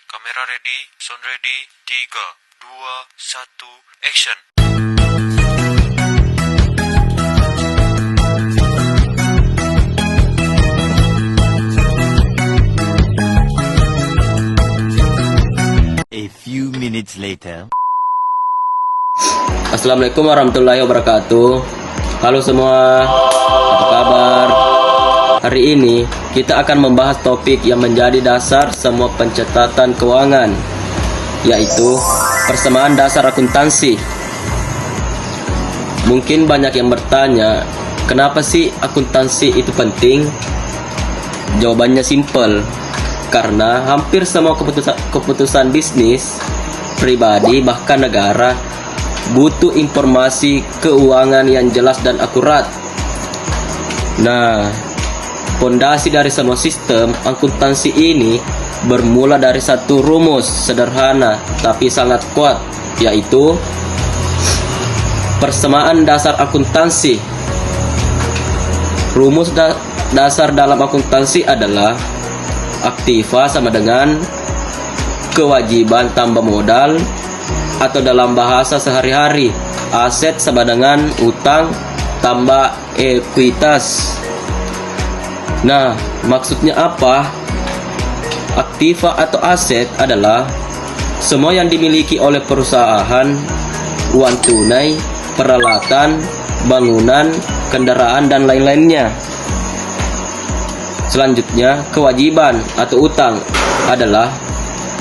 Kamera ready, sound ready, 3, 2, 1, action. A few minutes later. Assalamualaikum warahmatullahi wabarakatuh. Halo semua, apa kabar? Hari ini kita akan membahas topik yang menjadi dasar semua pencatatan keuangan, yaitu persamaan dasar akuntansi. Mungkin banyak yang bertanya, kenapa sih akuntansi itu penting? Jawabannya simpel, karena hampir semua keputusan bisnis, pribadi, bahkan negara butuh informasi keuangan yang jelas dan akurat. Nah, fondasi dari semua sistem akuntansi ini bermula dari satu rumus sederhana tapi sangat kuat, yaitu persamaan dasar akuntansi. Rumus dasar dalam akuntansi adalah aktiva sama dengan kewajiban tambah modal, atau dalam bahasa sehari-hari, aset sama dengan utang tambah ekuitas. Nah, maksudnya apa? Aktiva atau aset adalah semua yang dimiliki oleh perusahaan: uang tunai, peralatan, bangunan, kendaraan, dan lain-lainnya. Selanjutnya, kewajiban atau utang adalah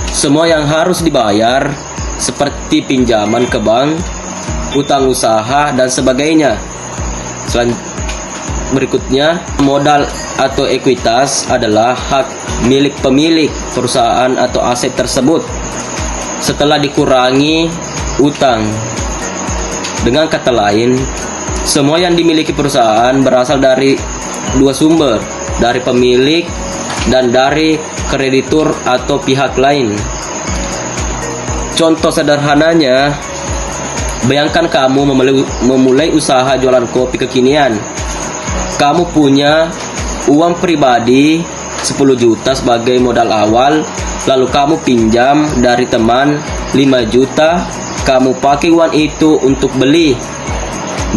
semua yang harus dibayar, seperti pinjaman ke bank, utang usaha, dan sebagainya. Berikutnya, modal atau ekuitas adalah hak milik pemilik perusahaan atau aset tersebut setelah dikurangi utang. Dengan kata lain, semua yang dimiliki perusahaan berasal dari dua sumber, dari pemilik dan dari kreditur atau pihak lain. Contoh sederhananya, bayangkan kamu memulai usaha jualan kopi kekinian. Kamu punya uang pribadi 10 juta sebagai modal awal, lalu kamu pinjam dari teman 5 juta. Kamu pakai uang itu untuk beli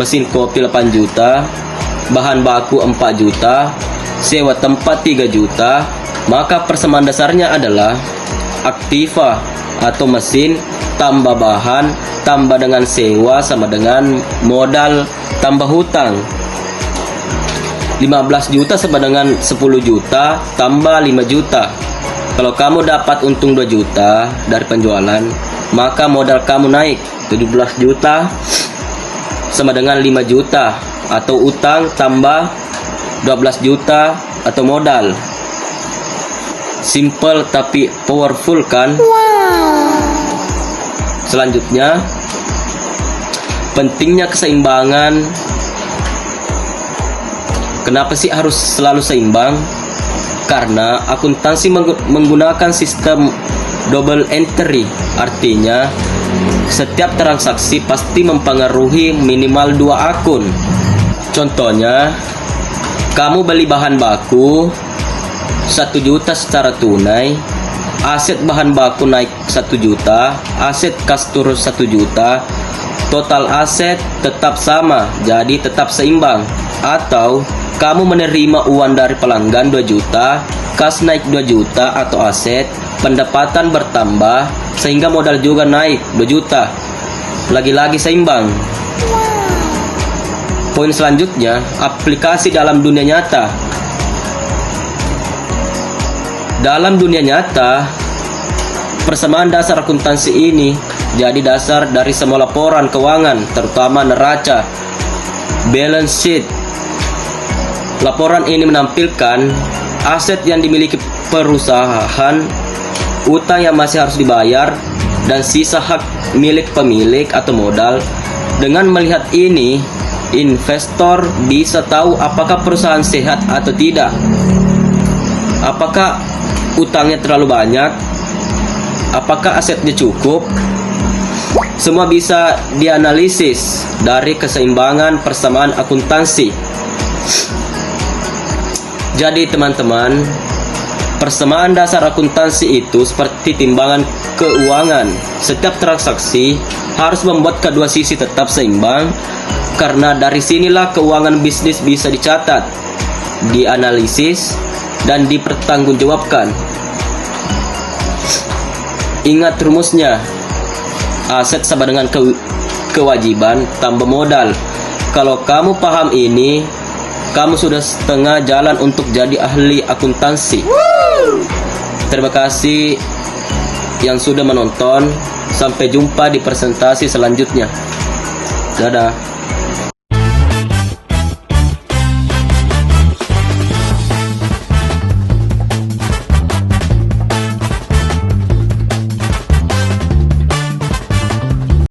mesin kopi 8 juta, bahan baku 4 juta, sewa tempat 3 juta. Maka persamaan dasarnya adalah aktiva atau mesin tambah bahan tambah dengan sewa sama dengan modal tambah hutang. 15 juta sama dengan 10 juta tambah 5 juta. Kalau kamu dapat untung 2 juta dari penjualan, maka modal kamu naik 17 juta sama dengan 5 juta, atau utang tambah 12 juta atau modal. Simple tapi powerful kan? Selanjutnya, pentingnya keseimbangan. Kenapa sih harus selalu seimbang? Karena akuntansi menggunakan sistem double entry. Artinya, setiap transaksi pasti mempengaruhi minimal 2 akun. Contohnya, kamu beli bahan baku 1 juta secara tunai, aset bahan baku naik 1 juta, aset kas turun 1 juta, total aset tetap sama, jadi tetap seimbang. Atau kamu menerima uang dari pelanggan 2 juta, kas naik 2 juta atau aset, pendapatan bertambah sehingga modal juga naik 2 juta. Lagi-lagi seimbang. Poin selanjutnya, aplikasi dalam dunia nyata. Dalam dunia nyata, persamaan dasar akuntansi ini jadi dasar dari semua laporan keuangan, terutama neraca, balance sheet. Laporan ini menampilkan aset yang dimiliki perusahaan, utang yang masih harus dibayar, dan sisa hak milik pemilik atau modal. Dengan melihat ini, investor bisa tahu apakah perusahaan sehat atau tidak. Apakah utangnya terlalu banyak? Apakah asetnya cukup? Semua bisa dianalisis dari keseimbangan persamaan akuntansi. Jadi teman-teman, Persamaan dasar akuntansi itu seperti timbangan keuangan. Setiap transaksi harus membuat kedua sisi tetap seimbang, karena dari sinilah keuangan bisnis bisa dicatat, dianalisis, dan dipertanggungjawabkan. Ingat rumusnya, aset sama dengan kewajiban tambah modal. Kalau kamu paham ini, kamu sudah setengah jalan untuk jadi ahli akuntansi. Terima kasih yang sudah menonton. Sampai jumpa di presentasi selanjutnya. Dadah.